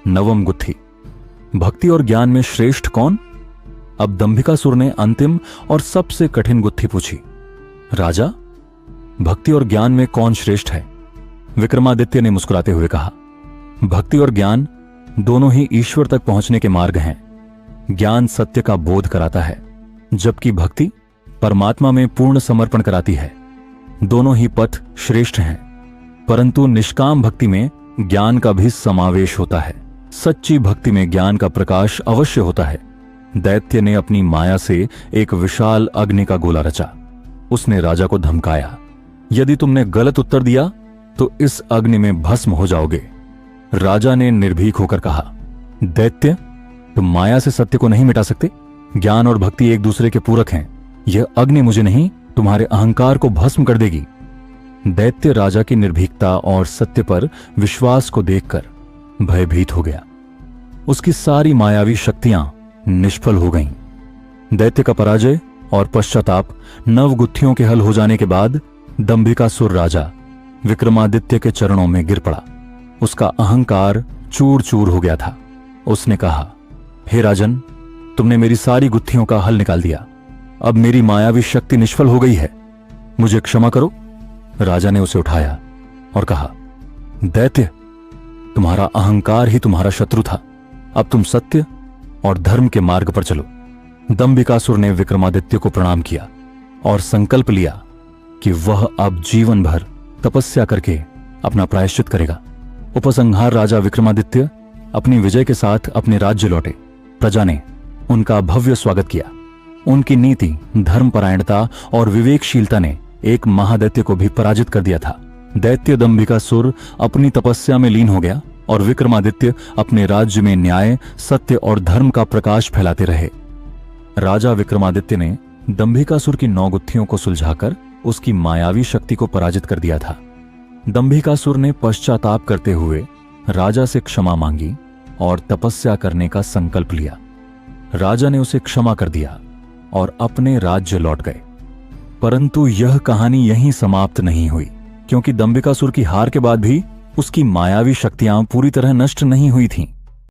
नवम गुत्थी। भक्ति और ज्ञान में श्रेष्ठ कौन? अब दंभिकासुर ने अंतिम और सबसे कठिन गुत्थी पूछी। राजा, भक्ति और ज्ञान में कौन श्रेष्ठ है? विक्रमादित्य ने मुस्कुराते हुए कहा, भक्ति और ज्ञान दोनों ही ईश्वर तक पहुंचने के मार्ग हैं। ज्ञान सत्य का बोध कराता है, जबकि भक्ति परमात्मा में पूर्ण समर्पण कराती है। दोनों ही पथ श्रेष्ठ हैं, परंतु निष्काम भक्ति में ज्ञान का भी समावेश होता है। सच्ची भक्ति में ज्ञान का प्रकाश अवश्य होता है। दैत्य ने अपनी माया से एक विशाल अग्नि का गोला रचा। उसने राजा को धमकाया, यदि तुमने गलत उत्तर दिया तो इस अग्नि में भस्म हो जाओगे। राजा ने निर्भीक होकर कहा, दैत्य, तुम माया से सत्य को नहीं मिटा सकते। ज्ञान और भक्ति एक दूसरे के पूरक हैं। यह अग्नि मुझे नहीं, तुम्हारे अहंकार को भस्म कर देगी। दैत्य राजा की निर्भीकता और सत्य पर विश्वास को देखकर भयभीत हो गया। उसकी सारी मायावी शक्तियां निष्फल हो गईं। दैत्य का पराजय और पश्चाताप नवगुत्थियों के हल हो जाने के बाद दंभिकासुर राजा विक्रमादित्य के चरणों में गिर पड़ा। उसका अहंकार चूर चूर हो गया था। उसने कहा, हे राजन, तुमने मेरी सारी गुत्थियों का हल निकाल दिया। अब मेरी मायावी शक्ति निष्फल हो गई है, मुझे क्षमा करो। राजा ने उसे उठाया और कहा, दैत्य, तुम्हारा अहंकार ही तुम्हारा शत्रु था। अब तुम सत्य और धर्म के मार्ग पर चलो। दंभिकासुर ने विक्रमादित्य को प्रणाम किया और संकल्प लिया कि वह अब जीवन भर तपस्या करके अपना प्रायश्चित करेगा। उपसंहार राजा विक्रमादित्य अपनी विजय के साथ अपने राज्य लौटे। प्रजा ने उनका भव्य स्वागत किया। उनकी नीति, धर्मपरायणता और विवेकशीलता ने एक महादैत्य को भी पराजित कर दिया था। दैत्य दंभिकासुर अपनी तपस्या में लीन हो गया और विक्रमादित्य अपने राज्य में न्याय, सत्य और धर्म का प्रकाश फैलाते रहे। राजा विक्रमादित्य ने दंभिकासुर की 9 गुत्थियों को सुलझाकर उसकी मायावी शक्ति को पराजित कर दिया था। दंभिकासुर ने पश्चाताप करते हुए राजा से क्षमा मांगी और तपस्या करने का संकल्प लिया। राजा ने उसे क्षमा कर दिया और अपने राज्य लौट गए। परंतु यह कहानी यहीं समाप्त नहीं हुई, क्योंकि दंभिकासुर की हार के बाद भी उसकी मायावी शक्तियां पूरी तरह नष्ट नहीं हुई थीं।